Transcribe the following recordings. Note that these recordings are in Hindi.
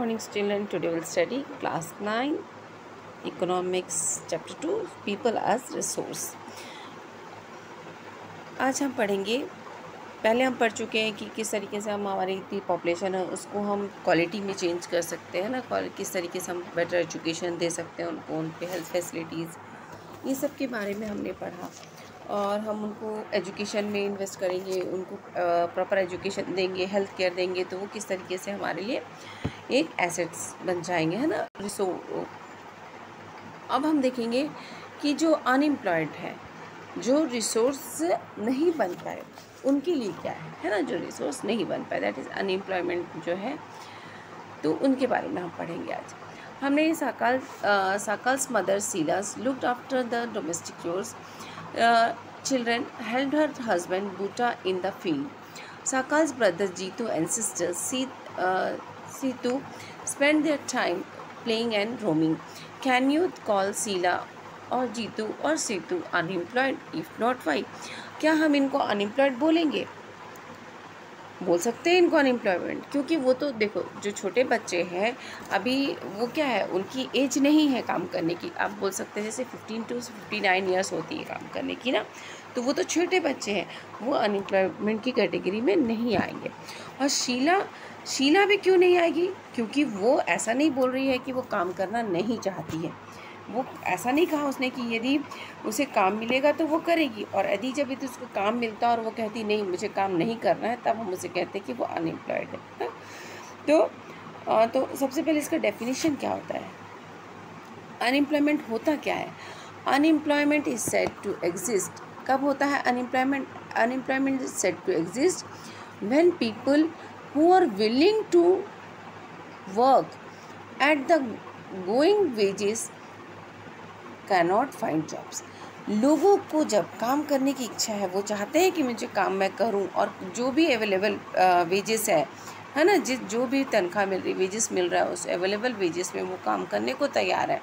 morning children. Today we'll study class 9 economics chapter 2 people as resource. आज हम पढ़ेंगे, पहले हम पढ़ चुके हैं कि किस तरीके से हम हमारी इतनी पॉपुलेशन है उसको हम क्वालिटी में चेंज कर सकते हैं ना, किस तरीके से हम बेटर एजुकेशन दे सकते हैं उनको, उन पे हेल्थ फैसिलिटीज़, ये सब के बारे में हमने पढ़ा। और हम उनको एजुकेशन में इन्वेस्ट करेंगे, उनको प्रॉपर एजुकेशन देंगे, हेल्थ केयर देंगे, तो वो किस तरीके से हमारे लिए एक एसेट्स बन जाएंगे, है ना। अब हम देखेंगे कि जो अनएम्प्लॉयड है, जो रिसोर्स नहीं बन पाए, उनके लिए क्या है ना, जो रिसोर्स नहीं बन पाए, दैट इज़ अनएम्प्लॉयमेंट जो है, तो उनके बारे में हम पढ़ेंगे आज। हमने Sakal's mother Sheela's looked after the domestic chores, children helped her husband Bhuta in the field. Sakal's brothers Jitu and sister Situ spent their time playing and roaming. Can you call Sila or Jitu or Situ unemployed? If not, why? क्या हम इनको अनएम्प्लॉयड बोलेंगे? बोल सकते हैं इनको अनएम्प्लॉयमेंट, क्योंकि वो तो देखो, जो छोटे बच्चे हैं अभी, वो क्या है, उनकी एज नहीं है काम करने की। आप बोल सकते हैं जैसे 15 to 59 ईयर्स होती है काम करने की ना, तो वो तो छोटे बच्चे हैं, वो अनएम्प्लॉयमेंट की कैटेगरी में नहीं आएंगे। और शीला भी क्यों नहीं आएगी? क्योंकि वो ऐसा नहीं बोल रही है कि वो काम करना नहीं चाहती है। वो ऐसा नहीं कहा उसने कि यदि उसे काम मिलेगा तो वो करेगी, और यदि जब यदि उसको काम मिलता और वो कहती नहीं मुझे काम नहीं करना है, तब हम उसे कहते हैं कि वो अनएम्प्लॉयड है। तो सबसे पहले इसका डेफिनेशन क्या होता है? अनएम्प्लॉयमेंट होता क्या है? Unemployment is said to exist. कब होता है unemployment? Unemployment is said to exist when people who are willing to work at the going wages cannot find jobs. लोगों को जब काम करने की इच्छा है, वो चाहते हैं कि मुझे काम मैं करूं, और जो भी अवेलेबल वेजेस है ना, जो भी तनख्वाह मिल रही, वेजेस मिल रहा है, उस अवेलेबल वेजेस में वो काम करने को तैयार है,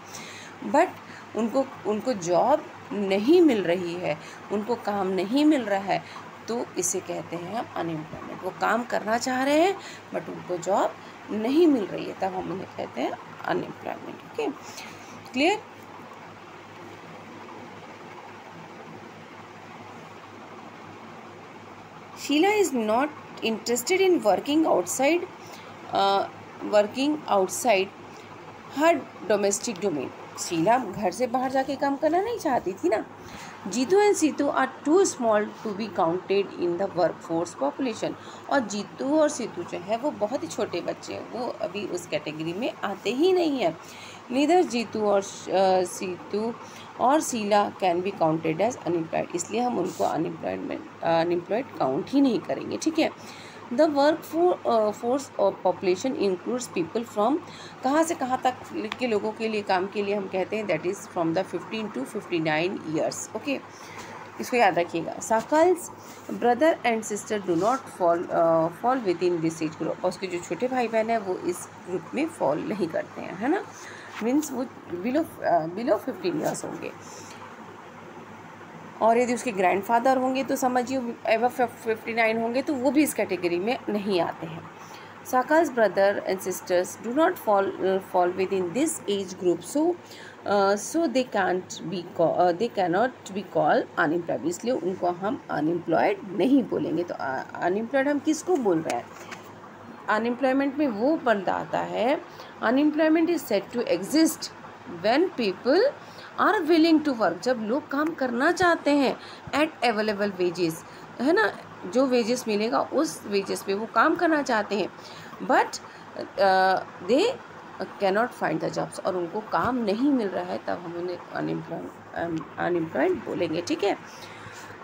बट उनको जॉब नहीं मिल रही है, उनको काम नहीं मिल रहा है, तो इसे कहते हैं हम अनएम्प्लॉयमेंट। वो काम करना चाह रहे हैं बट उनको जॉब नहीं मिल रही है, तब हम उन्हें कहते हैं unemployment. Okay, clear? Sheila is not interested in working outside her domestic domain. Sheela घर से बाहर जाके काम करना नहीं चाहती थी ना। Jeetu and Seetu are too small to be counted in the workforce population. और जीतू और सीतू जो है वो बहुत ही छोटे बच्चे हैं, वो अभी उस कैटेगरी में आते ही नहीं है। नीदर जीतू और सीतू और Sheela can be counted as unemployed, इसलिए हम उनको अनएम्प्लॉयड काउंट ही नहीं करेंगे, ठीक है। The work force of population includes people from, कहाँ से कहाँ तक के लोगों के लिए, काम के लिए हम कहते हैं that is from the 15 to 59 years. Okay, इसको याद रखिएगा। Sakal's brother and sister do not fall within this age group. और उसके जो छोटे भाई बहन हैं वो इस ग्रुप में फॉल नहीं करते हैं, है ना। मीन्स वो बिलो 15 ईयर्स होंगे, और यदि उसके ग्रैंडफादर होंगे तो समझिए एवर 59 होंगे, तो वो भी इस कैटेगरी में नहीं आते हैं। Saka's brother and sisters do not fall within this age group, so they cannot be call unemployed, इसलिए उनको हम अनएम्प्लॉयड नहीं बोलेंगे। तो अनएम्प्लॉयड हम किसको बोल रहे हैं? अनएम्प्लॉयमेंट में वो बंदा आता है, unemployment is said to exist when people are willing to work, जब लोग काम करना चाहते हैं, एट अवेलेबल वेजेस, है ना, जो वेजेस मिलेगा उस वेजेस पे वो काम करना चाहते हैं, but they cannot find the jobs, और उनको काम नहीं मिल रहा है, तब हम उन्हें अनएम्प्लॉयड बोलेंगे, ठीक है।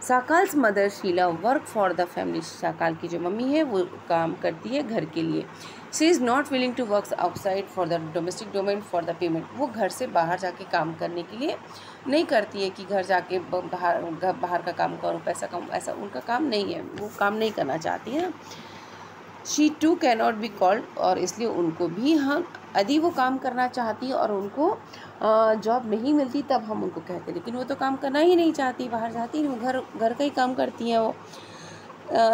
Sakal's mother Sheela work for the family, Sakal की जो मम्मी है वो काम करती है घर के लिए। She is not willing to work outside for the domestic domain for the payment, वो घर से बाहर जाके काम करने के लिए नहीं करती है कि घर जाके बाहर का काम करो, पैसा कमाओ, ऐसा उनका काम नहीं है, वो काम नहीं करना चाहती है ना। She too cannot be called, और इसलिए उनको भी हम, यदि वो काम करना चाहती है और उनको जॉब नहीं मिलती, तब हम उनको कहते हैं, लेकिन वो तो काम करना ही नहीं चाहती, बाहर जाती नहीं, वो घर का ही काम करती हैं वो।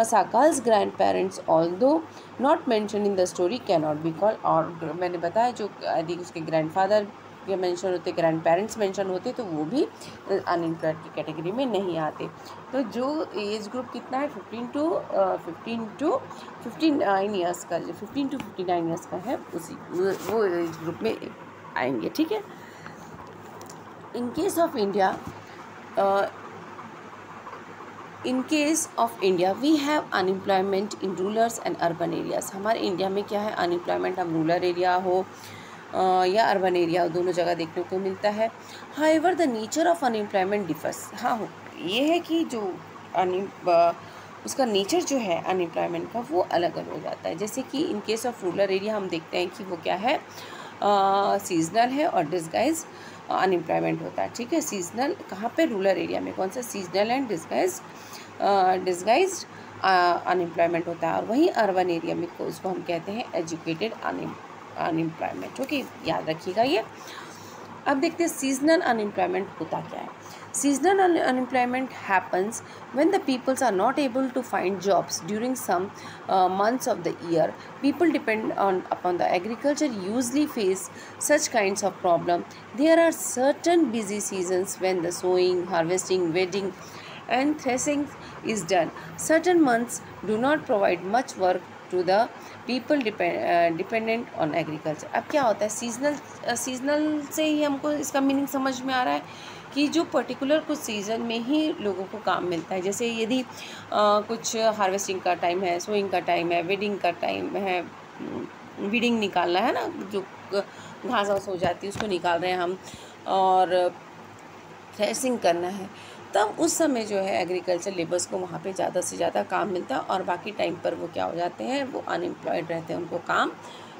Saka's grandparents, although not mentioned in the story, cannot be called. और मैंने बताया जो यदि उसके ग्रैंडफादर के मेंशन होते, ग्रैंड-पेरेंट्स मेंशन होते, तो वो भी अनएम्प्लॉयड की कैटेगरी में नहीं आते। तो जो एज ग्रुप कितना है 15 टू 59 ईयर्स का, जो 15 टू 59 ईयर्स का है, उसी वो एज ग्रुप में आएंगे। ठीक है। In case of India we have unemployment in rurals and urban areas. हमारे इंडिया में क्या है, अनएम्प्लॉयमेंट हम रूरल एरिया हो या अर्बन एरिया, दोनों जगह देखने को मिलता है। However the nature of unemployment differs. हाँ, ये है कि जो उसका नेचर जो है अनएम्प्लॉयमेंट का वो अलग अलग हो जाता है। जैसे कि इन केस ऑफ रूरल एरिया हम देखते हैं कि वो क्या है, सीजनल है और डिस्गाइज अनएम्प्लॉयमेंट होता है। ठीक है। सीजनल कहाँ पे, रूरल एरिया में। कौन सा, सीजनल एंड डिस्गाइज्ड अनएम्प्लॉयमेंट होता है। और वहीं अर्बन एरिया में उसको हम कहते हैं एजुकेटेड अनएम्प्लॉयमेंट। ओके, याद रखिएगा ये। अब देखते हैं सीजनल अनएम्प्लॉयमेंट होता क्या है। Seasonal unemployment happens when the peoples are not able to find jobs during some months of the year. People depend upon the agriculture usually face such kinds of problem. There are certain busy seasons when the sowing, harvesting, weeding and threshing is done. Certain months do not provide much work to the people dependent on agriculture. अब क्या होता है, सीजनल से ही हमको इसका मीनिंग समझ में आ रहा है कि जो पर्टिकुलर कुछ सीज़न में ही लोगों को काम मिलता है। जैसे यदि कुछ हार्वेस्टिंग का टाइम है, सोइंग का टाइम है, वीडिंग का टाइम है, वीडिंग निकालना है ना, जो घास वास हो जाती है उसको निकाल रहे हैं हम, और थ्रेसिंग करना है, तब उस समय जो है एग्रीकल्चर लेबर्स को वहाँ पे ज़्यादा से ज़्यादा काम मिलता है। और बाकी टाइम पर वो क्या हो जाते हैं, वो अनएम्प्लॉयड रहते हैं, उनको काम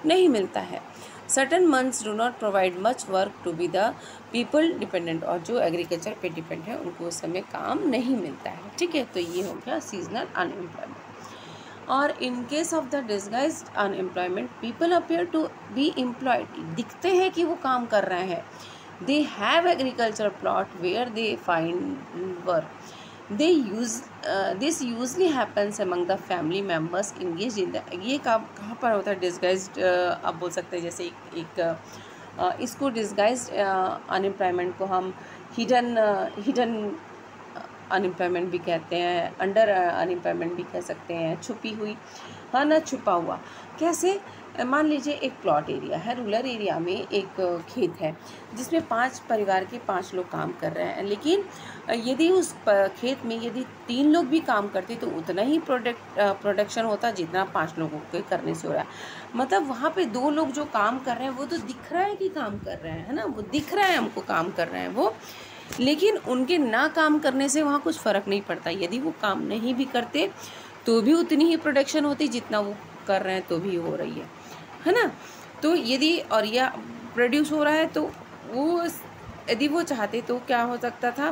नहीं मिलता है। Certain months do not provide much work to be the people dependent. और जो एग्रीकल्चर पे डिपेंड है उनको उस समय काम नहीं मिलता है। ठीक है। तो ये हो गया सीजनल अनएम्प्लॉयमेंट। और in case of the disguised unemployment, people appear to be employed. दिखते हैं कि वो काम कर रहे हैं। They have agriculture plot where they find work. This usually happens among the family members engaged in the, ये कहाँ पर होता है डिस्गाइज्ड, आप बोल सकते हैं। जैसे इसको डिस्गाइज्ड अनएम्प्लॉयमेंट को हम हिडन अनएम्प्लॉयमेंट भी कहते हैं, अंडर अनएम्प्लॉयमेंट भी कह सकते हैं, छुपी हुई, हाँ ना, छुपा हुआ। कैसे, मान लीजिए एक प्लॉट एरिया है, रूरल एरिया में एक खेत है जिसमें 5 परिवार के 5 लोग काम कर रहे हैं, लेकिन यदि उस खेत में यदि 3 लोग भी काम करते तो उतना ही प्रोडक्शन होता जितना 5 लोगों के करने से हो रहा है। मतलब वहाँ पे 2 लोग जो काम कर रहे हैं वो तो दिख रहा है कि काम कर रहे हैं, है ना, वो दिख रहा है हमको काम कर रहे हैं वो, लेकिन उनके ना काम करने से वहाँ कुछ फ़र्क नहीं पड़ता। यदि वो काम नहीं भी करते तो भी उतनी ही प्रोडक्शन होती जितना वो कर रहे हैं तो भी हो रही है ना। तो यदि और यह प्रोड्यूस हो रहा है तो वो, यदि वो चाहते तो क्या हो सकता था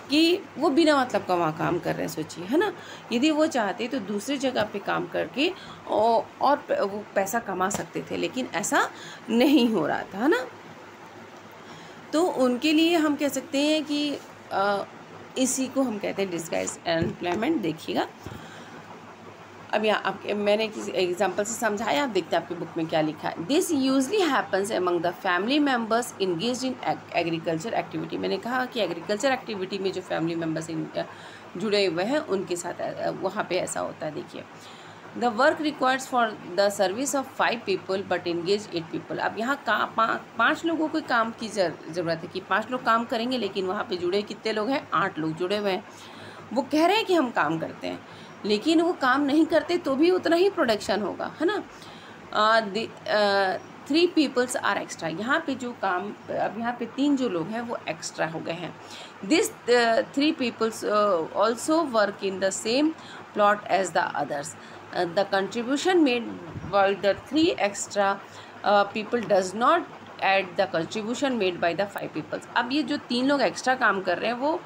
कि वो बिना मतलब का वहाँ काम कर रहे हैं, सोचिए, है ना। यदि वो चाहते तो दूसरी जगह पे काम करके और वो पैसा कमा सकते थे, लेकिन ऐसा नहीं हो रहा था, है ना। तो उनके लिए हम कह सकते हैं कि इसी को हम कहते हैं डिस्गाइज एम्प्लॉयमेंट। देखिएगा अब यहाँ मैंने किसी एग्जांपल से समझाया, आप देखते हैं आपकी बुक में क्या लिखा है। This usually happens among the family members engaged in agriculture activity. मैंने कहा कि एग्रीकल्चर एक्टिविटी में जो फैमिली मेम्बर्स जुड़े हुए हैं उनके साथ वहाँ पे ऐसा होता है। देखिए, the work requires for the service of 5 people but engage 8 people. अब यहाँ 5 लोगों को काम की ज़रूरत है कि 5 लोग काम करेंगे, लेकिन वहाँ पे जुड़े कितने लोग हैं, 8 लोग जुड़े हुए हैं। वो कह रहे हैं कि हम काम करते हैं, लेकिन वो काम नहीं करते तो भी उतना ही प्रोडक्शन होगा, है ना। 3 पीपल्स आर एक्स्ट्रा। यहाँ पे जो काम, अब यहाँ पे 3 जो लोग हैं वो एक्स्ट्रा हो गए हैं। This 3 peoples also work in the same plot as the others. The contribution made by the 3 extra people does not add the contribution made by the 5 peoples. अब ये जो 3 लोग एक्स्ट्रा काम कर रहे हैं वो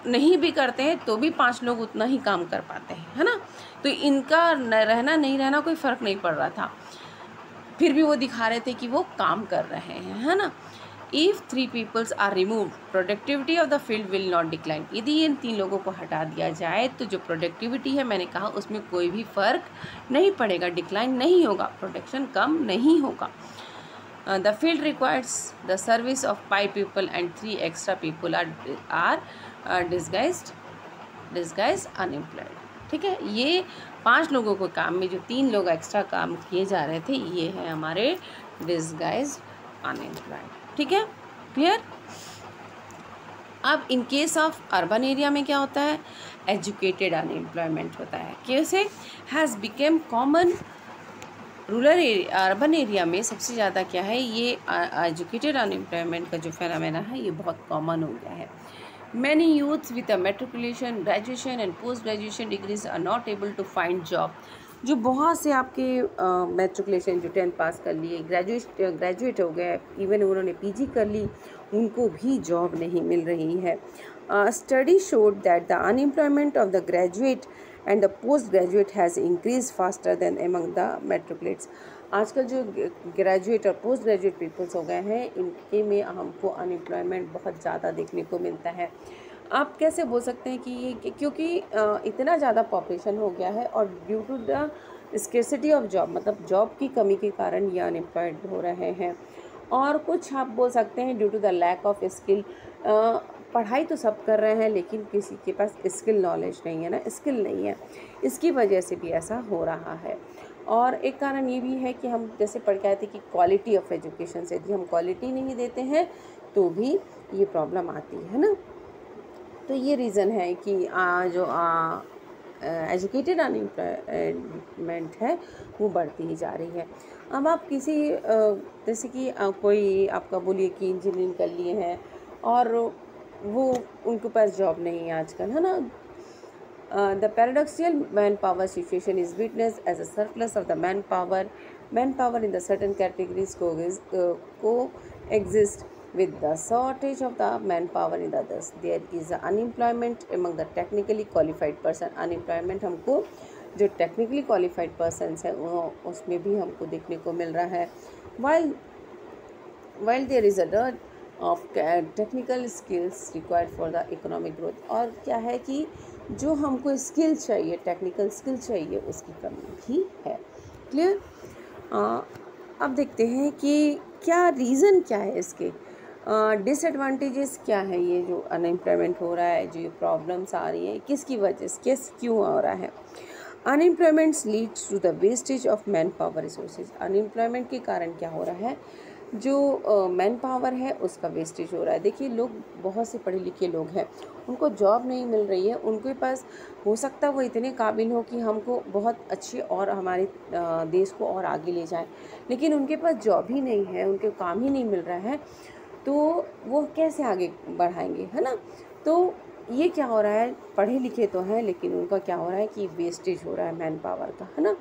नहीं भी करते हैं तो भी 5 लोग उतना ही काम कर पाते हैं, है ना। तो इनका रहना नहीं रहना कोई फ़र्क नहीं पड़ रहा था, फिर भी वो दिखा रहे थे कि वो काम कर रहे हैं, है ना। If 3 peoples are remove productivity of the field will not decline. यदि इन 3 लोगों को हटा दिया जाए तो जो प्रोडक्टिविटी है, मैंने कहा उसमें कोई भी फ़र्क नहीं पड़ेगा, डिक्लाइन नहीं होगा, प्रोडक्शन कम नहीं होगा। The field requires the service of 5 people and 3 extra people are disguise unemployed. ठीक है, ये 5 लोगों को काम में जो 3 लोग एक्स्ट्रा काम किए जा रहे थे, ये है हमारे डिस्गाइज अनएम्प्लॉयड। ठीक है, क्लियर। अब इन केस ऑफ अर्बन एरिया में क्या होता है, एजुकेटेड अनएम्प्लॉयमेंट होता है। कैसे has became common. Rural area, urban area में सबसे ज़्यादा क्या है, ये एजुकेटेड अनएम्प्लॉयमेंट का जो फेनोमेना है ये बहुत कॉमन हो गया है। Many youths with a matriculation, graduation and post graduation degrees are not able to find job. जो बहुत से आपके मेट्रिकुलेशन जो 10th पास कर लिए, ग्रेजुएट हो गए, इवन उन्होंने पीजी कर ली, उनको भी जॉब नहीं मिल रही है। Study showed that the unemployment of the graduate and the post graduate has increase faster than among the matriculates. आजकल जो ग्रेजुएट और पोस्ट ग्रेजुएट पीपल्स हो गए हैं, इनके में हमको अनएम्प्लॉयमेंट बहुत ज़्यादा देखने को मिलता है। आप कैसे बोल सकते हैं कि ये, क्योंकि इतना ज़्यादा पॉपुलेशन हो गया है और due to the scarcity of job, मतलब जॉब की कमी के कारण ये अनएम्प्लॉयड हो रहे हैं। और कुछ आप बोल सकते हैं due to the lack of skill. पढ़ाई तो सब कर रहे हैं लेकिन किसी के पास स्किल नॉलेज नहीं है ना, स्किल नहीं है, इसकी वजह से भी ऐसा हो रहा है। और एक कारण ये भी है कि हम जैसे पढ़ के आए थे कि क्वालिटी ऑफ एजुकेशन से, यदि हम क्वालिटी नहीं देते हैं तो भी ये प्रॉब्लम आती है ना। तो ये रीज़न है कि जो एजुकेटेड अनएम्प्लॉयमेंट है वो बढ़ती ही जा रही है। अब आप किसी जैसे कि कोई आपका बोलिए कि इंजीनियरिंग कर लिए हैं और वो उनके पास जॉब नहीं है आजकल, है ना। The paradoxical manpower situation is witnessed as a surplus of the manpower in the certain categories coexist with the shortage of the manpower in the others. There is unemployment among the technically qualified person. Unemployment हमको जो technically qualified persons है उसमें भी हमको देखने को मिल रहा है। While there is a dearth of technical skills required for the economic growth. और क्या है कि जो हमको स्किल चाहिए, टेक्निकल स्किल चाहिए, उसकी कमी भी है। क्लियर। अब देखते हैं कि क्या रीज़न क्या है इसके, डिसएडवांटेजेस क्या है, ये जो अनएम्प्लॉयमेंट हो रहा है, जो ये प्रॉब्लम्स आ रही है, किसकी वजह से, क्यों हो रहा है। Unemployment leads to the wastage of manpower resources. Unemployment के कारण क्या हो रहा है, जो मैन पावर है उसका वेस्टेज हो रहा है। देखिए, लोग बहुत से पढ़े लिखे लोग हैं, उनको जॉब नहीं मिल रही है, उनके पास हो सकता है वो इतने काबिल हो कि हमको बहुत अच्छे और हमारे देश को और आगे ले जाएं, लेकिन उनके पास जॉब ही नहीं है, उनके काम ही नहीं मिल रहा है, तो वो कैसे आगे बढ़ाएंगे, है ना। तो ये क्या हो रहा है, पढ़े लिखे तो हैं लेकिन उनका क्या हो रहा है कि वेस्टेज हो रहा है मैन पावर का, है ना।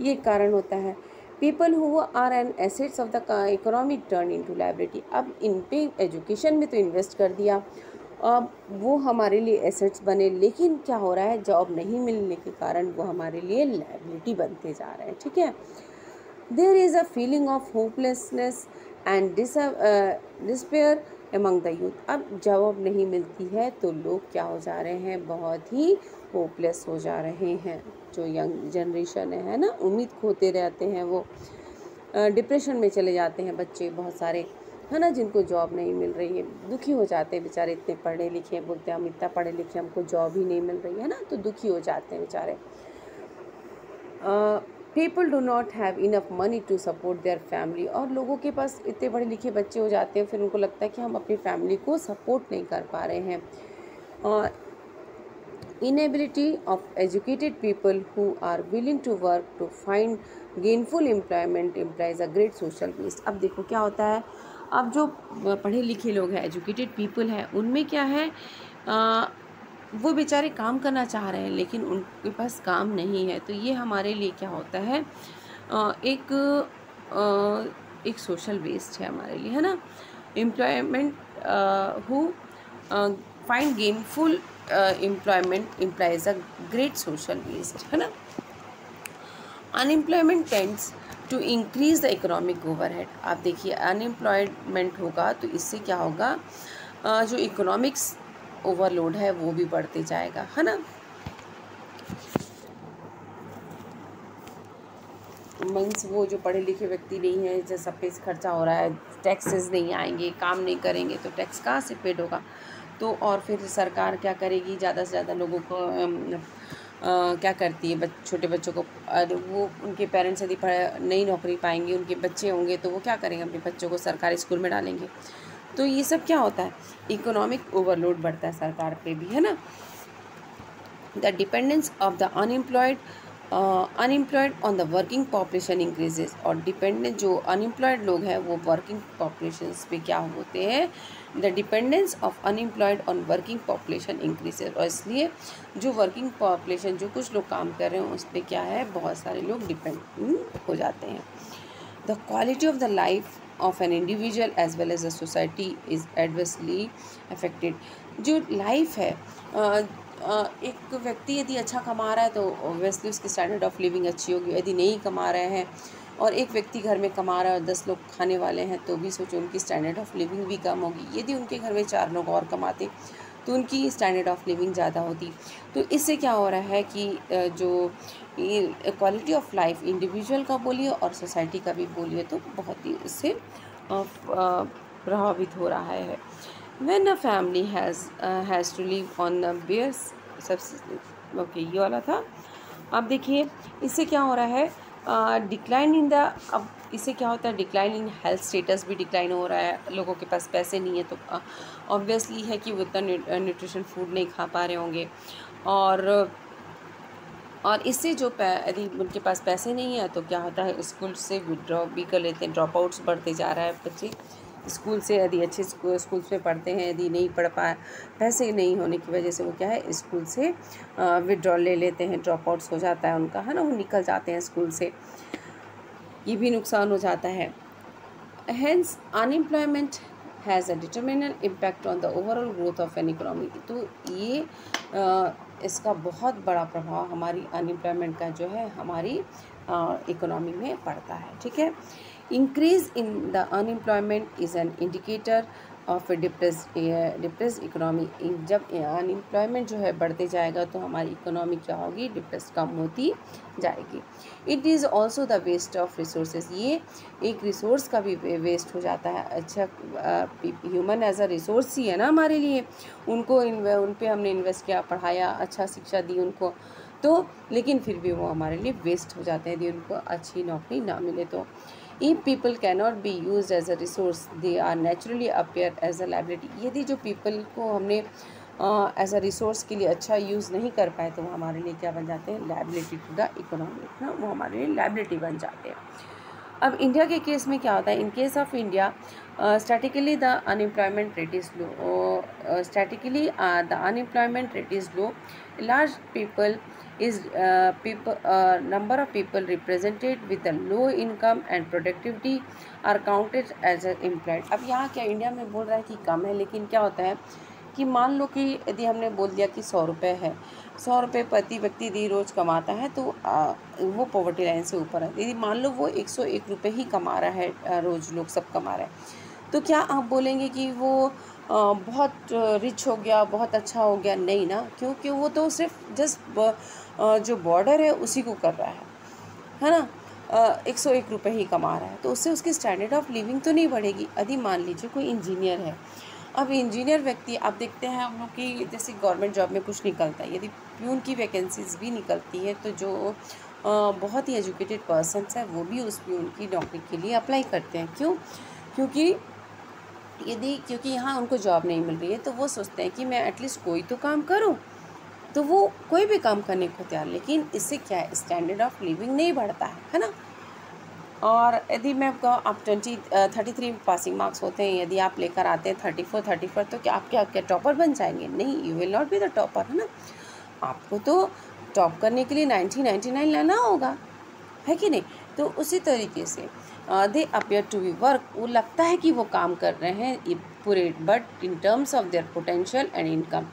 ये कारण होता है। People who are an assets of the economy turn into liability. अब इन पे एजुकेशन में तो इन्वेस्ट कर दिया, अब वो हमारे लिए एसेट्स बने, लेकिन क्या हो रहा है, जॉब नहीं मिलने के कारण वो हमारे लिए लायबिलिटी बनते जा रहे हैं। ठीक है। There is a feeling of hopelessness and despair among the youth. अब जॉब नहीं मिलती है तो लोग क्या हो जा रहे हैं, बहुत ही होपलेस हो जा रहे हैं। जो यंग जनरेशन है ना, उम्मीद खोते रहते हैं, वो डिप्रेशन में चले जाते हैं बच्चे बहुत सारे, है ना, जिनको जॉब नहीं मिल रही है, दुखी हो जाते हैं बेचारे। इतने पढ़े लिखे, बोलते हैं हम इतना पढ़े लिखे, हमको जॉब ही नहीं मिल रही है ना, तो दुखी हो जाते हैं बेचारे। People do not have enough money to support their family. और लोगों के पास इतने पढ़े लिखे बच्चे हो जाते हैं, फिर उनको लगता है कि हम अपनी फैमिली को सपोर्ट नहीं कर पा रहे हैं। और inability of educated people who are willing to work to find gainful employment implies a great social waste. अब देखो क्या होता है, अब जो पढ़े लिखे लोग हैं, एजुकेटेड पीपल हैं, उनमें क्या है, वो बेचारे काम करना चाह रहे हैं लेकिन उनके पास काम नहीं है। तो ये हमारे लिए क्या होता है, एक सोशल वेस्ट है हमारे लिए, है ना। Employment who find gainful employment implies a great social waste, है ना। Unemployment tends to increase the economic overhead. आप देखिए अनएम्प्लॉयमेंट होगा तो इससे क्या होगा, जो इकोनॉमिक्स ओवरलोड है वो भी बढ़ते जाएगा, है ना। मीन्स वो जो पढ़े लिखे व्यक्ति नहीं है, जैसे सब पे खर्चा हो रहा है, टैक्सेस नहीं आएंगे, काम नहीं करेंगे तो टैक्स कहाँ से पेड होगा। तो और फिर सरकार क्या करेगी, ज़्यादा से ज़्यादा लोगों को क्या करती है, छोटे बच्चों को, वो उनके पेरेंट्स यदि नई नौकरी पाएंगे, उनके बच्चे होंगे तो वो क्या करेंगे, अपने बच्चों को सरकारी स्कूल में डालेंगे। तो ये सब क्या होता है, इकोनॉमिक ओवरलोड बढ़ता है सरकार पे भी, है ना। The dependence of the unemployed on the working population increases. और डिपेंडेंट जो अनएम्प्लॉयड लोग हैं वो वर्किंग पॉपुलेशन पे क्या होते हैं, the dependence of unemployed on working population increases. और इसलिए जो वर्किंग पॉपुलेशन, जो कुछ लोग काम कर रहे हैं उस पर क्या है, बहुत सारे लोग डिपेंड हो जाते हैं। The quality of the life of an individual as well as the society is adversely affected. जो लाइफ है, एक व्यक्ति यदि अच्छा कमा रहा है तो ऑब्वियसली उसकी स्टैंडर्ड ऑफ लिविंग अच्छी होगी। यदि नहीं कमा रहे हैं और एक व्यक्ति घर में कमा रहा है और 10 लोग खाने वाले हैं तो भी सोचो उनकी स्टैंडर्ड ऑफ लिविंग भी कम होगी। यदि उनके घर में 4 लोग और कमाते तो उनकी स्टैंडर्ड ऑफ लिविंग ज़्यादा होती। तो इससे क्या हो रहा है कि जो क्वालिटी ऑफ लाइफ इंडिविजुअल का बोलिए और सोसाइटी का भी बोलिए तो बहुत ही इससे प्रभावित हो रहा है। When a family has to live on the bare subsistence, okay ये वाला था। अब देखिए इससे क्या हो रहा है, डिक्लाइन इन द, अब इससे क्या होता है, डिक्लाइन इन हेल्थ स्टेटस भी डिक्लाइन हो रहा है। लोगों के पास पैसे नहीं है तो ऑब्वियसली है कि वो इतना न्यूट्रिशन फूड नहीं खा पा रहे होंगे। और इससे जो यदि उनके पास पैसे नहीं है तो क्या होता है, स्कूल से विड्रॉ भी कर लेते हैं, ड्रॉप आउट्स बढ़ते जा रहा है। बच्चे स्कूल से यदि अच्छे स्कूल्स में पढ़ते हैं, यदि नहीं पढ़ पाए, पैसे नहीं होने की वजह से वो क्या है, स्कूल से विड्रॉल ले लेते हैं, ड्रॉप आउट्स हो जाता है उनका, है ना, वो निकल जाते हैं स्कूल से, ये भी नुकसान हो जाता है। Hence unemployment has a detrimental impact on the overall growth of an economy. तो ये इसका बहुत बड़ा प्रभाव हमारी अनएम्प्लॉयमेंट का जो है हमारी इकोनॉमी में पड़ता है, ठीक है। Increase in the unemployment is an indicator of depressed economy. जब अनएम्प्लॉयमेंट जो है बढ़ते जाएगा तो हमारी इकोनॉमी क्या होगी, डिप्रेस कम होती जाएगी। It is also the waste of resources. ये एक रिसोर्स का भी वेस्ट हो जाता है। अच्छा, ह्यूमन एज अ रिसोर्स ही है ना हमारे लिए, उनको उन पे हमने इन्वेस्ट किया, पढ़ाया, अच्छा शिक्षा दी उनको, तो लेकिन फिर भी वो हमारे लिए वेस्ट हो जाते हैं यदि उनको अच्छी नौकरी ना मिले तो। If people cannot be used as a resource, they are naturally appear as a liability। यदि जो people को हमने एज अ रिसोर्स के लिए अच्छा यूज़ नहीं कर पाए तो वो हमारे लिए क्या बन जाते हैं, लाइबिलिटी टू द इकोनॉमी, ना, वो हमारे लिए लाइबिलिटी बन जाते हैं। अब इंडिया के केस में क्या होता है, in case of India statically the unemployment rate is low, statically the unemployment rate is low, large people is number of people represented with a low income and productivity are counted as employed। अब यहाँ क्या इंडिया में बोल रहा है कि कम है, लेकिन क्या होता है कि मान लो कि यदि हमने बोल दिया कि 100 रुपये है, 100 रुपये प्रति व्यक्ति यदि रोज़ कमाता है तो वो पॉवर्टी लाइन से ऊपर है। यदि मान लो वो 101 रुपये ही कमा रहा है, रोज़ लोग सब कमा रहे हैं, तो क्या आप बोलेंगे कि वो बहुत रिच हो गया, बहुत अच्छा हो गया? नहीं ना, क्योंकि वो तो सिर्फ जस्ट जो बॉर्डर है उसी को कर रहा है ना, 101 रुपये ही कमा रहा है, तो उससे उसकी स्टैंडर्ड ऑफ लिविंग तो नहीं बढ़ेगी। यदि मान लीजिए कोई इंजीनियर है, अब इंजीनियर व्यक्ति, आप देखते हैं हम लोग की जैसे गवर्नमेंट जॉब में कुछ निकलता है, यदि प्यून की वैकेंसीज भी निकलती है तो जो बहुत ही एजुकेटेड पर्सनस है वो भी उस प्यून की नौकरी के लिए अप्लाई करते हैं। क्यों? क्योंकि यहाँ उनको जॉब नहीं मिल रही है तो वो सोचते हैं कि मैं एटलीस्ट कोई तो काम करूँ, तो वो कोई भी काम करने को तैयार, लेकिन इससे क्या है, स्टैंडर्ड ऑफ लिविंग नहीं बढ़ता है ना। और यदि मैं आपका आप 33 पासिंग मार्क्स होते हैं, यदि आप लेकर आते हैं 34 तो क्या आप क्या टॉपर बन जाएंगे? नहीं, you will not be the topper, है ना। आपको तो टॉप करने के लिए 99 लाना होगा, है कि नहीं। तो उसी तरीके से they appear to be work, वो लगता है कि वो काम कर रहे हैं पूरे, but in terms of their potential and income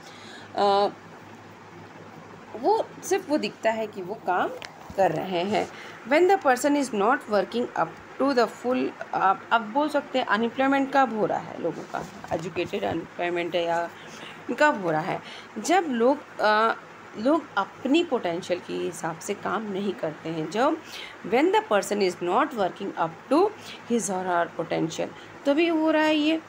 वो सिर्फ वो दिखता है कि वो काम कर रहे हैं। When the person is not working up to the full, आप अब बोल सकते हैं अनएम्प्लॉयमेंट कब हो रहा है लोगों का, एजुकेटेड अनएम्प्लॉयमेंट है या कब हो रहा है, जब लोग अपनी पोटेंशियल के हिसाब से काम नहीं करते हैं। जब when the person is not working up to his और हर पोटेंशियल, तभी हो रहा है ये।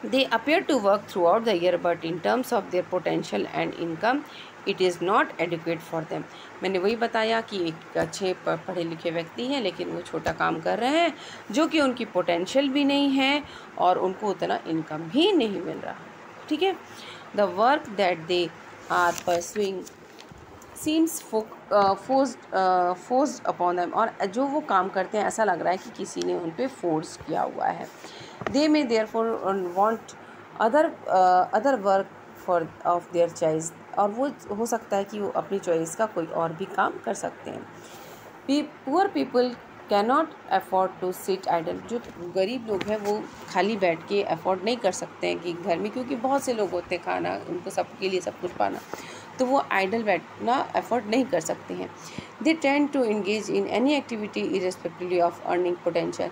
They appear to work throughout the year, but in terms of their potential and income, it is not adequate for them. मैंने वही बताया कि एक अच्छे पढ़े लिखे व्यक्ति हैं लेकिन वो छोटा काम कर रहे हैं जो कि उनकी पोटेंशियल भी नहीं है और उनको उतना इनकम भी नहीं मिल रहा। ठीक है, the work that they are pursuing seems forced upon them, और जो वो काम करते हैं ऐसा लग रहा है कि किसी ने उन पर फोर्स किया हुआ है। They may therefore want other work for of their choice, और वो हो सकता है कि वो अपनी चॉइस का कोई और भी काम कर सकते हैं। Poor people can not afford to sit idle, जो गरीब लोग हैं वो खाली बैठ के अफोर्ड नहीं कर सकते हैं कि घर में, क्योंकि बहुत से लोग होते हैं खाना उनको सबके लिए सब कुछ पाना, तो वो आइडल बैठना अफोर्ड नहीं कर सकते हैं। They tend to engage in any activity irrespectively of earning potential,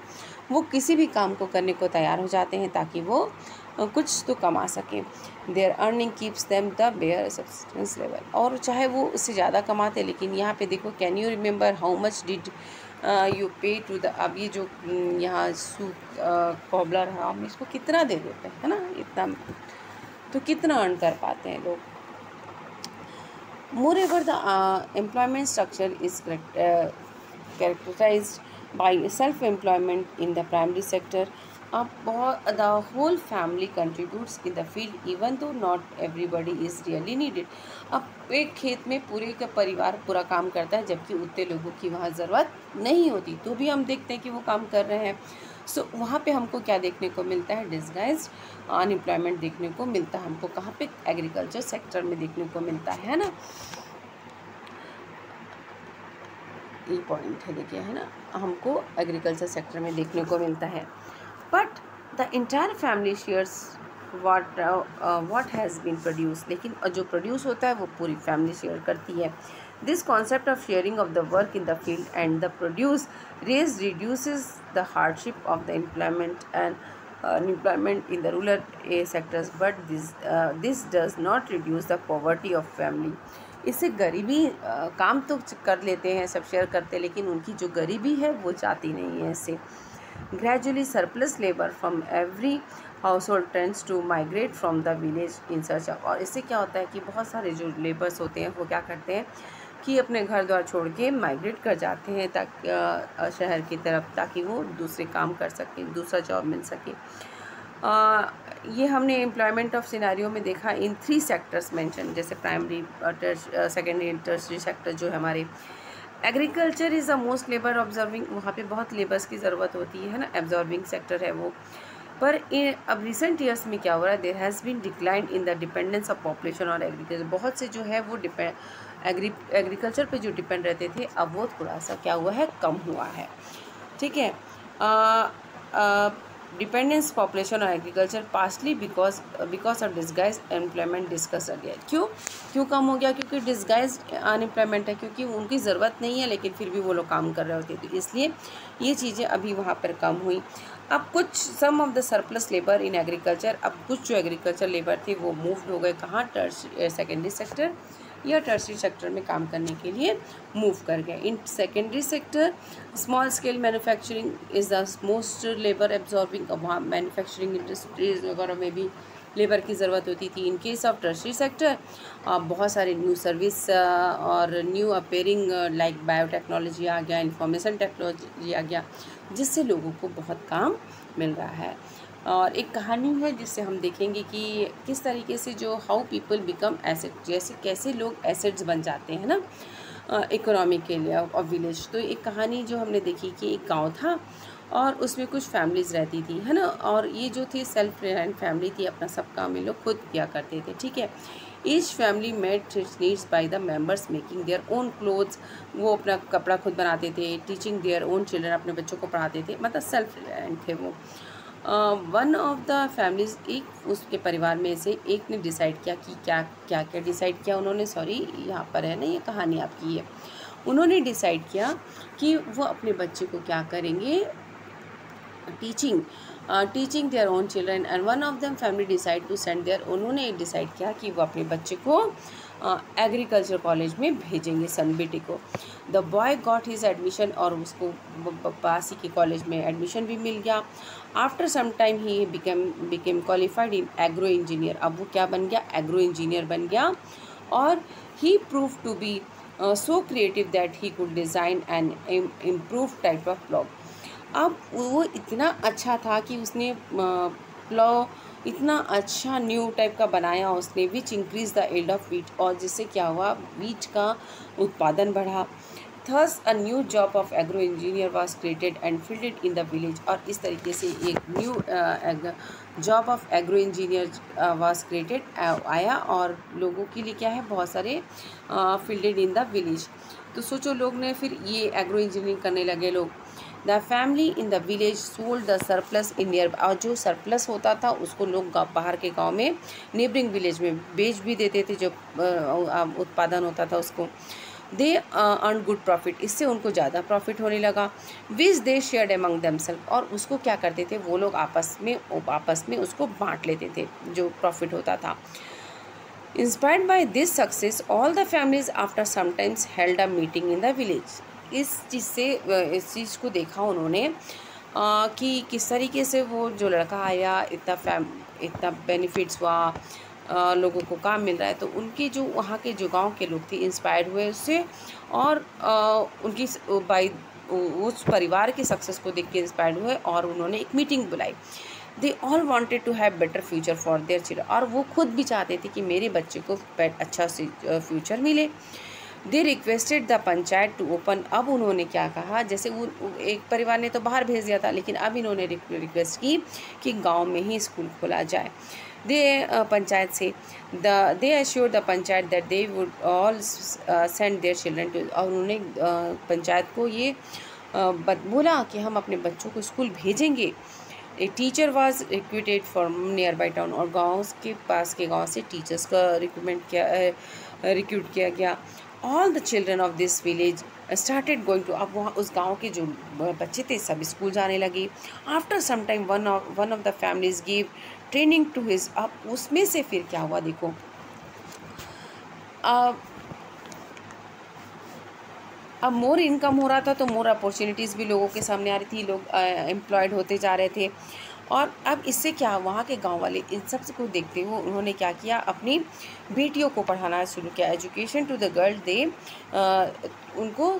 वो किसी भी काम को करने को तैयार हो जाते हैं ताकि वो कुछ तो कमा सकें। Their earning keeps them the bare subsistence level, और चाहे वो उससे ज़्यादा कमाते, लेकिन यहाँ पे देखो, can you remember how much did you पे टू द, अब ये जो यहाँ सूप कॉबलर है, हम इसको कितना दे देते हैं, है ना, इतना, तो कितना अर्न कर पाते हैं लोग। Moreover, the employment structure is characterized by self-employment in the primary sector. The whole family contributes in the field, even though not everybody is really needed. अब एक खेत में पूरे का परिवार पूरा काम करता है, जबकि उतने लोगों की वहाँ ज़रूरत नहीं होती, तो भी हम देखते हैं कि वो काम कर रहे हैं। सो वहाँ पे हमको क्या देखने को मिलता है, डिस्गाइज्ड अनएम्प्लॉयमेंट देखने को मिलता है हमको। कहाँ पे, एग्रीकल्चर सेक्टर में देखने को मिलता है ना, ये पॉइंट है, देखिए, है ना, हमको एग्रीकल्चर सेक्टर में देखने को मिलता है। But the entire family shares what has been produce, लेकिन जो प्रोड्यूस होता है वो पूरी फैमिली शेयर करती है। This concept of sharing of the work in the field and the produce reduces the hardship of the employment and unemployment in the rural sectors, but this does not reduce the poverty of family. इससे गरीबी काम तो कर लेते हैं, सब शेयर करते हैं, लेकिन उनकी जो गरीबी है वो जाती नहीं है इससे। Gradually surplus labor from every household tends to migrate from the village in search of, और इससे क्या होता है कि बहुत सारे जो लेबर्स होते हैं वो क्या करते हैं कि अपने घर द्वार छोड़ के माइग्रेट कर जाते हैं ताकि शहर की तरफ, ताकि वो दूसरे काम कर सकें, दूसरा जॉब मिल सके। ये हमने एम्प्लॉयमेंट ऑफ सिनेरियो में देखा इन 3 सेक्टर्स मेंशन, जैसे primary, secondary and tertiary sector जो है हमारे। Agriculture is the most labour observing, वहाँ पे बहुत लेबर्स की ज़रूरत होती है ना, एब्जॉर्बिंग सेक्टर है वो। पर अब रिसेंट ईयर्स में क्या हो रहा है, there has been decline in the dependence of population और एग्रीकल्चर, बहुत से जो है वो एग्रीकल्चर पे जो डिपेंड रहते थे, अब वो थोड़ा सा क्या हुआ है, कम हुआ है। ठीक है, डिपेंडेंस पॉपुलेशन और agriculture partly because of disguise employment discuss again. क्यों कम हो गया, क्योंकि डिस्गाइज अनएम्प्लॉयमेंट है, क्योंकि उनकी ज़रूरत नहीं है लेकिन फिर भी वो लोग काम कर रहे होते, तो इसलिए ये चीज़ें अभी वहाँ पर कम हुई। अब कुछ some of the surplus labour in agriculture, अब कुछ जो एग्रीकल्चर लेबर थे वो मूव्ड हो गए कहाँ, सेकेंडरी सेक्टर या टर्शरी सेक्टर में काम करने के लिए मूव कर गए। In secondary sector small scale manufacturing is the most labour absorbing, वहाँ मैन्युफैक्चरिंग इंडस्ट्रीज वगैरह में भी लेबर की ज़रूरत होती थी। इन केस ऑफ टर्शरी सेक्टर बहुत सारे न्यू सर्विस और न्यू अपेयरिंग लाइक बायोटेक्नोलॉजी आ गया, इंफॉर्मेशन टेक्नोलॉजी आ गया, जिससे लोगों को बहुत काम मिल रहा है। और एक कहानी है जिससे हम देखेंगे कि किस तरीके से जो हाउ पीपल बिकम एसेट, जैसे कैसे लोग एसेट्स बन जाते हैं ना इकोनॉमी के लिए और विलेज। तो एक कहानी जो हमने देखी कि एक गांव था और उसमें कुछ फैमिलीज़ रहती थी, है ना, और ये जो थी सेल्फ रिलायंट फैमिली थी, अपना सब काम ये लोग खुद किया करते थे। ठीक है, each family met its needs by the members making their own clothes, वो अपना कपड़ा खुद बनाते थे, टीचिंग देयर ओन चिल्ड्रन, अपने बच्चों को पढ़ाते थे, मतलब सेल्फ रिलायंट थे वो। वन ऑफ द फैमिलीज़, एक उसके परिवार में से एक ने डिसाइड किया कि क्या क्या क्या डिसाइड किया उन्होंने, सॉरी यहाँ पर है ना, ये कहानी आपकी है। उन्होंने डिसाइड किया कि वो अपने बच्चे को क्या करेंगे, teaching their own children, and one of them family decide to send their, उन्होंने डिसाइड किया कि वो अपने बच्चे को एग्रीकल्चर कॉलेज में भेजेंगे, सन बेटे को। The boy got his admission, और उसको पास ही के कॉलेज में एडमिशन भी मिल गया। After some time he became qualified in agro engineer, अब वो क्या बन गया, एग्रो इंजीनियर बन गया। और he prove to be so creative that he could design and improve type of plough. अब वो इतना अच्छा था कि उसने प्लॉ इतना अच्छा न्यू टाइप का बनाया उसने, which increase the yield of wheat, और जिससे क्या हुआ, व्हीट का उत्पादन बढ़ा। Thus a new job of agro engineer was created and filled in the village, और इस तरीके से एक new job of agro engineer was created आया, और लोगों के लिए क्या है, बहुत सारे फील्डेड इन द विलेज। तो सोचो, लोग ने फिर ये एग्रो इंजीनियरिंग करने लगे लोग। The family in the village sold the surplus in near, और जो सरप्लस होता था उसको लोग बाहर के गांव में नेबरिंग विलेज में बेच भी देते थे, जो उत्पादन होता था उसको। दे अर्न गुड प्रॉफिट, इससे उनको ज़्यादा प्रॉफिट होने लगा। विच दे शेयर्ड एमंग देमसेल्फ, और उसको क्या करते थे वो लोग आपस में उसको बांट लेते थे जो प्रॉफिट होता था। Inspired by this success all the families after sometimes held a meeting in the village. इस चीज़ को देखा उन्होंने कि किस तरीके से वो जो लड़का आया, इतना बेनिफिट्स हुआ, लोगों को काम मिल रहा है, तो उनके जो वहाँ के जो गांव के लोग थे इंस्पायर हुए उससे, और उनकी उस परिवार के सक्सेस को देख के इंस्पायर्ड हुए, और उन्होंने एक मीटिंग बुलाई। They all wanted to have better future for their children, और वो खुद भी चाहते थे कि मेरे बच्चे को अच्छा फ्यूचर मिले। They requested the panchayat to open, अब उन्होंने क्या कहा, जैसे वो एक परिवार ने तो बाहर भेज दिया था, लेकिन अब इन्होंने रिक्वेस्ट की कि गांव में ही स्कूल खोला जाए। पंचायत से they assure the panchayat that they would all send their children to, और उन्होंने पंचायत को ये बोला कि हम अपने बच्चों को स्कूल भेजेंगे। A teacher was recruited from near by town, और गाँव के पास के गाँव से टीचर्स का रिक्रूट किया गया। All the children of this village started going to, अब वहाँ उस गांव के जो बच्चे थे सब स्कूल जाने लगे। After some time one of the families give training to his, अब उसमें से फिर क्या हुआ देखो, अब मोर इनकम हो रहा था तो मोर अपॉर्चुनिटीज़ भी लोगों के सामने आ रही थी, लोग एम्प्लॉयड होते जा रहे थे। और अब इससे क्या, वहाँ के गांव वाले इन सब को देखते हुए उन्होंने क्या किया, अपनी बेटियों को पढ़ाना शुरू किया। एजुकेशन टू द गर्ल, दे उनको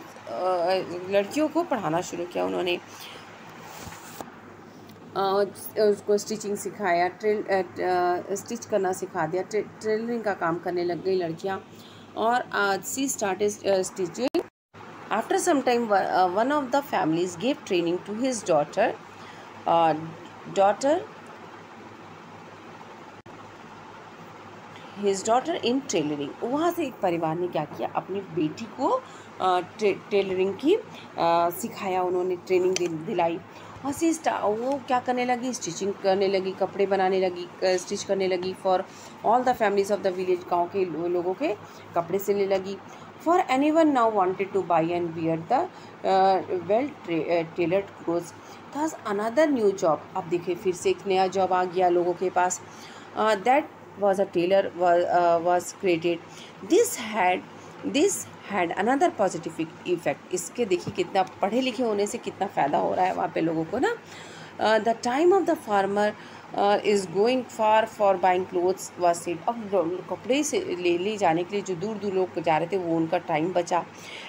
लड़कियों को पढ़ाना शुरू किया उन्होंने। उसको स्टिचिंग सिखाया, स्टिच करना सिखा दिया, टेलरिंग का काम करने लग गई लड़कियाँ, और she started stitching. After some time one of the families gave training to his daughter in tailoring. वहाँ से एक परिवार ने क्या किया, अपनी बेटी को टेलरिंग की सिखाया, उन्होंने ट्रेनिंग दिलाई। और वो क्या करने लगी, स्टिचिंग करने लगी, कपड़े बनाने लगी, स्टिच करने लगी for all the families of the village, गाँव के लोगों के कपड़े सिलने लगी। For any one now wanted two by and wear the well tailored clothes. Thus another new job, अब देखिए फिर से एक नया जॉब आ गया लोगों के पास। That was a tailor was created. This had another positive effect. इसके देखिए कितना पढ़े लिखे होने से कितना फ़ायदा हो रहा है वहाँ पे लोगों को ना। The time of the farmer is going far for buying clothes was save. अब कपड़े से ले जाने के लिए जो दूर दूर लोग जा रहे थे वो उनका टाइम बचा।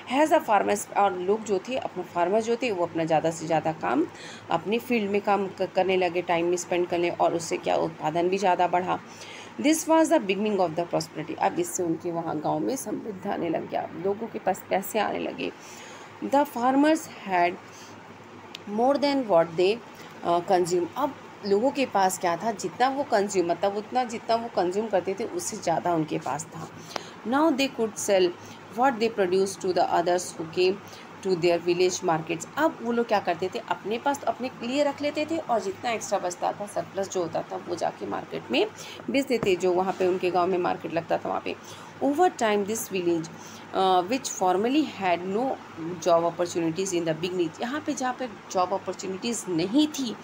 हैज़ अ फार्मर्स, और लोग जो थे अपने फार्मर जो थे वो अपना ज़्यादा से ज़्यादा काम अपनी फील्ड में काम करने लगे, टाइम में स्पेंड करने, और उससे क्या उत्पादन भी ज़्यादा बढ़ा। This was the beginning of the prosperity. अब इससे उनके वहाँ गाँव में समृद्धि आने लग गया, लोगों के पास पैसे आने लगे। The farmers had more than what they consume. अब लोगों के पास क्या था, जितना वो कंज्यूम, मतलब जितना वो कंज्यूम करते थे उससे ज़्यादा उनके पास था। Now they could sell what they produce to the others who came to their village markets. अब वो लोग क्या करते थे, अपने पास तो अपने लिए रख लेते थे और जितना एक्स्ट्रा बचता था, सरप्लस जो होता था, वो जाके मार्केट में बेचते थे, जो वहाँ पे उनके गांव में मार्केट लगता था वहाँ पे। Over time this village which formerly had no job opportunities in the beginning, यहाँ पे जहाँ पे जॉब अपॉर्चुनिटीज़ नहीं थी,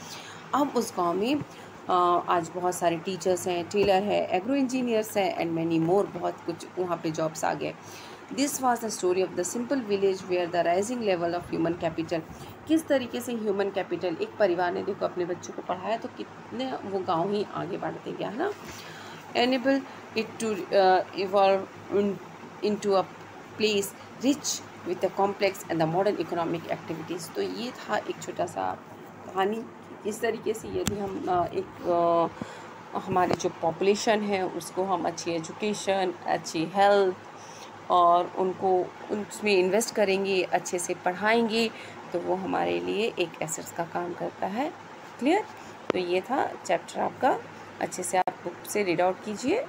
अब उस गांव में आज बहुत सारे टीचर्स हैं, टेलर है, एग्रो इंजीनियर्स हैं एंड मैनी मोर, बहुत कुछ वहाँ पे जॉब्स आ गए। This was the story of the simple village where the rising level of human capital. किस तरीके से ह्यूमन कैपिटल, एक परिवार ने देखो अपने बच्चों को पढ़ाया तो कितने वो गाँव ही आगे बढ़ते गया, है ना। Enable it to evolve into a place rich with the complex and the modern economic activities. तो ये था एक छोटा सा कहानी, इस तरीके से यदि हम हमारे जो पॉपुलेशन है उसको हम अच्छी एजुकेशन, अच्छी हेल्थ और उनको उसमें इन्वेस्ट करेंगे, अच्छे से पढ़ाएंगे, तो वो हमारे लिए एक एसेट्स का काम करता है। क्लियर। तो ये था चैप्टर आपका, अच्छे से आप बुक से रीड आउट कीजिए।